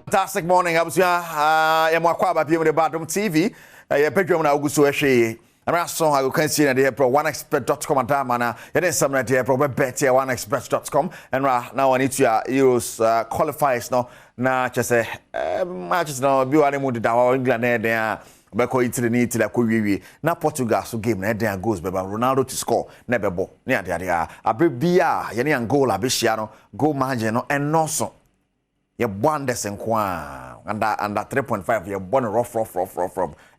Fantastic morning, Abusia. Mwakwa ba pie mu de Badwam TV. Badwam na oguso ehwe. Amra so ha can see na de pro oneexpert.com adama na ye dey some na de pro bet here oneexpert.com and now I need to Euros qualifiers no na chese matches no bi wa ne mu de da England na den a beko Italy ni Italy akọwiwi na Portugal so game na den goals beba Ronaldo to score na bebo ne ade abrebia ye ne Angola be hia no goal margin no enoso ye bondes nkwa under 3.5 ye bon rough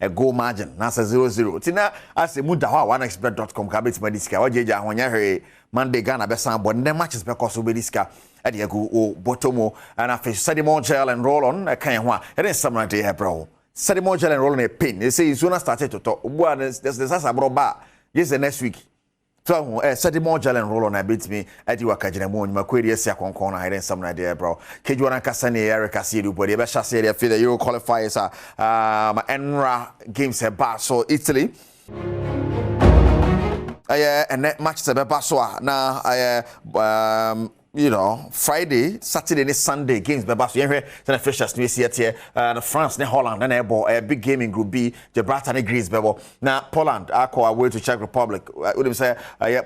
a goal margin na say 0-0 tina ase mu da ho oneexpert.com ka beti madiska wajeja ahonya hwe Monday Ghana be san bon ne matches be koso be diska e de go o botomo and afi sedimo gel and roll on kan ho a e dey some right here bro sedimo gel and roll on a pin they say zona started to talk obu there's asabro ba yes the next week so sedimo gel and roll on a bit me adi wakagina mo nyuma kweri esi akonkon na hidden some idea bro kejuana kasa ne Erica Sidu body be sha say the Euro qualifiers enra games have back so Italy and that match se be back so na you know Friday Saturday and Sunday games be back so here the officials we see here the France and Holland and a big game in group B Gibraltar and Greece bebo now Poland are away to Czech Republic would them say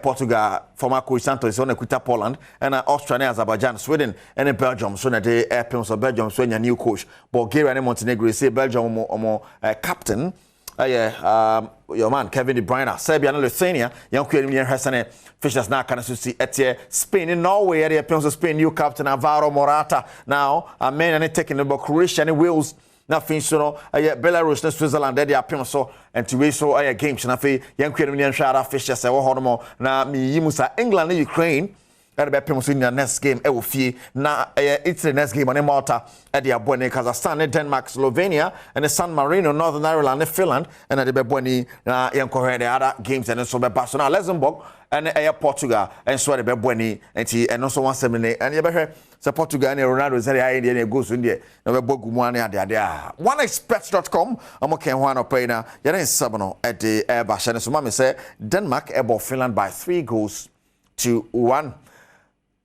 Portugal former coach Santos on Equita Poland and Austria and Azerbaijan Sweden and Belgium so na they airplanes of Belgium so your new coach Bulgaria and Montenegro say Belgium more captain your man Kevin De Bruyne Serbia and Lithuania young Ukrainian Hassan Fishers now can see at Spain in Norway area appearance of Spain new captain Alvaro Morata now a man and taking the Croatia and Wales now finish so Belarus and Switzerland they appearance so and to so games na fe young Ukrainian Shara Fishers e wo hono na mi yimusa England and Ukraine and be appearance in the next game e wo fie na Italy next game on Malta at the abone Kazakhstan Denmark Slovenia and San Marino Northern Ireland and Finland and at the beboni na yanko the other games and so be Barcelona Luxembourg and Portugal and so the beboni and also 178 and you better so Portugal and Ronaldo is there and goes in there no be bogu mu ane ade oneexpert.com amoken ho anopay na yere nsabno at the Airbus so ma say Denmark able Finland by 3-1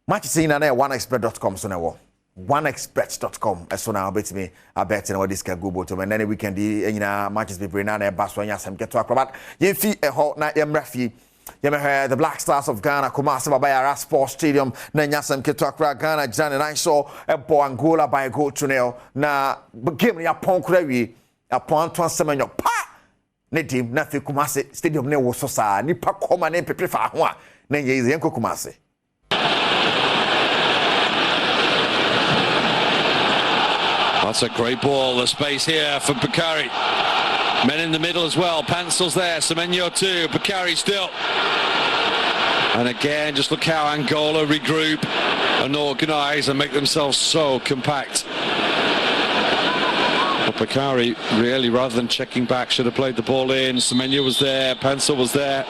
match seen na oneexpert.com so na oneexpert.com so now bet me I bet na this can go bottom and then weekend nyina matches be bring na Airbus so nya sem keto acrobat yemfi ho na yemrafi the Black Stars of Ghana Kumasi Babaya Sports Stadium na nyasem ketwa Ghana Jan and so ebo Angola by goal to nil na game ya ponkra wi upon Semenyo pa ne team na fi Kumasi Stadium ne wo so sa nipa koma ne pepe fa ho a na ye yenko Kumasi. That's a great ball, the space here for Bakary. Men in the middle as well. Pansel's there. Semenyo too. Bakary still. And again, just look how Angola regroup and organise and make themselves so compact. But Bakary really, rather than checking back, should have played the ball in. Semenyo was there. Pansel was there.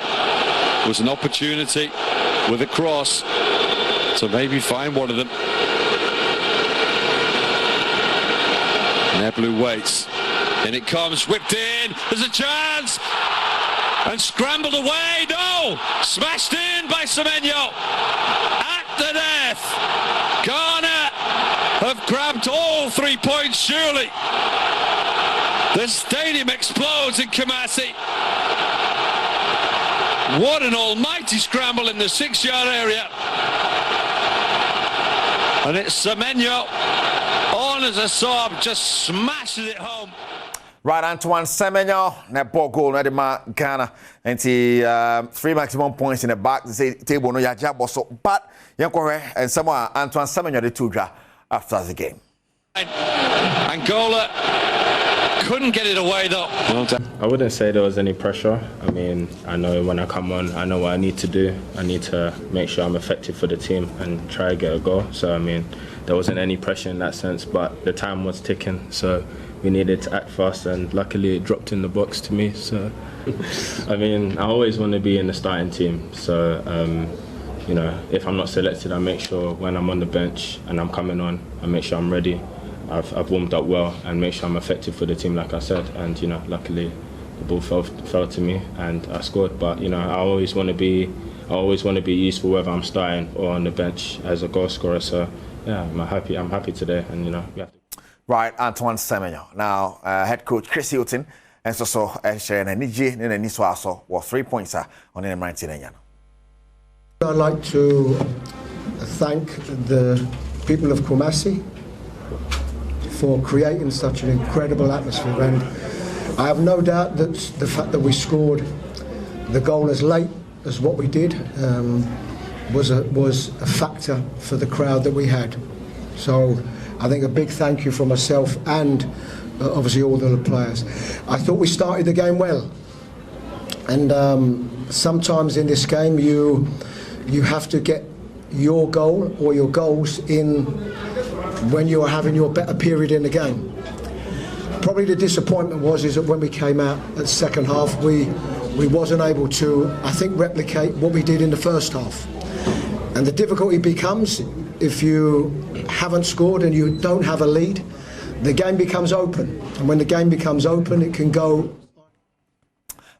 It was an opportunity with a cross to maybe find one of them. Neblu waits. In it comes, whipped in, there's a chance, and scrambled away, no! Smashed in by Semenyo, at the death. Ghana have grabbed all 3 points, surely. The stadium explodes in Kumasi. What an almighty scramble in the 6-yard area. And it's Semenyo, on as a sub, just smashes it home. Right, Antoine Semenyo, that ball goal, na ma Ghana, and 3 maximum points in the back. They table no ya so, but yankore and someone Antoine Semenyo the 2 draw after the game. Angola couldn't get it away though. I wouldn't say there was any pressure. I mean, I know when I come on, I know what I need to do. I need to make sure I'm effective for the team and try to get a goal. So I mean, there wasn't any pressure in that sense, but the time was ticking, so we needed to act fast, and luckily it dropped in the box to me. So, I mean, I always want to be in the starting team. So, you know, if I'm not selected, I make sure when I'm on the bench and I'm coming on, I make sure I'm ready. I've warmed up well and make sure I'm effective for the team, like I said. And you know, luckily the ball fell to me and I scored. But you know, I always want to be useful whether I'm starting or on the bench as a goal scorer. So yeah, I'm happy today, and you know, we have to. Right, Antoine Semenyo. Now, head coach Chris Hilton, and so sharing a Niji and a Niswaso was 3 points on the 19. I'd like to thank the people of Kumasi for creating such an incredible atmosphere, and I have no doubt that the fact that we scored the goal as late as what we did was a factor for the crowd that we had. So I think a big thank you from myself and obviously all the players. I thought we started the game well, and sometimes in this game you have to get your goal or your goals in when you are having your better period in the game. Probably the disappointment is that when we came out at the second half, we wasn't able to, I think, replicate what we did in the first half. And the difficulty becomes if you haven't scored and you don't have a lead, the game becomes open. And when the game becomes open, it can go.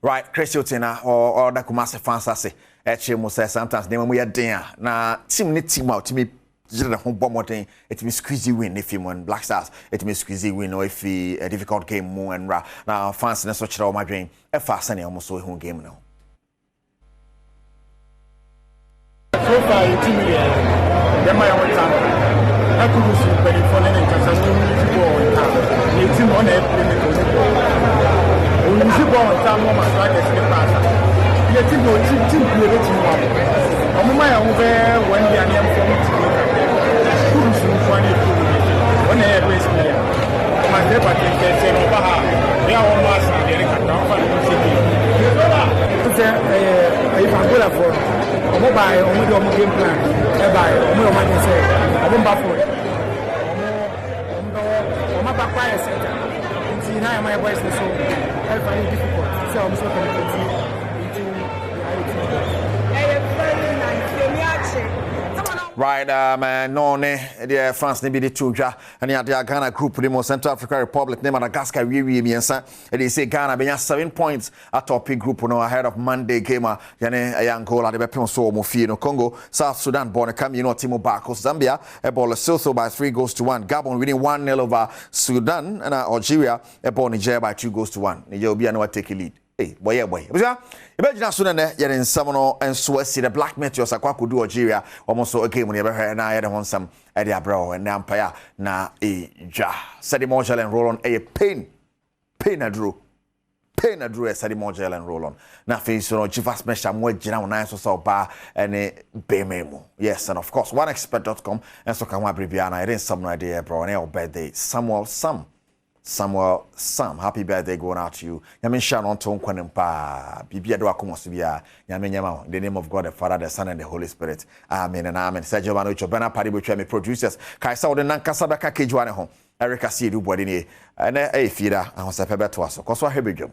Right, Chris Hilton or the Kumasi fans say, actually, sometimes when we are there, now team out to me. It means squeezy win if you win Black Stars. It means squeezy win or if a difficult game more and now fans in such a my dream. A fast and almost so home game now. So far, you team here. Then my own time. I could see very funny and just to go on time. You team on it. When you go on time, mama like a slip pass. You team go team play the team one. I'm my own there when the onion from when they are basically my paper can say over they are almost if I'm good for a mobile or game plan, I say, I won't buy for it. My papaya center. See, now my voice is so very difficult. So I'm so confused. Right, man, no, the France ne be the tuja, and the Ghana group, the Central African Republic, ne Madagascar, and they say Ghana be 7 points at top group no ahead of Monday game. Yane Angola, the Bepon so Mofino, Congo, South Sudan, born a come, Timo Bako, Zambia, a ball Lesotho by 3-1. Gabon winning 1-0 over Sudan, and Algeria, a ball Nigeria by 2-1. Nigeria no take a lead. Hey, boy. Imagine Sudan there, you're in Samono and Suez, the Black Meteors, a quack do Algeria, almost so a game when you ever heard, and I had on some Eddie Bro and Nampire, na a ja. Sadie Mogel and roll on a pain a drew, a Sadie Mogel and roll on. Now, face, Chivas Mesh, I'm wedging out nice or so bar and a bay memo. Yes, and of course, oneexpert.com and so can Bribiana, it is some idea, bro, and your birthday, Samuel Sam, happy birthday going out to you. Yamin Shannon Ton Quanempa, Bibia Duakumosibia, Yamin Yama, in the name of God, the Father, the Son, and the Holy Spirit. Amen and amen. Sergio Manucho, Bena Paddy, which me producers, Kaisa, the Nankasabaka Kijuane home, Erica Sidu Bodini, and a feeder, and was a pebble to us. Of course, what have you?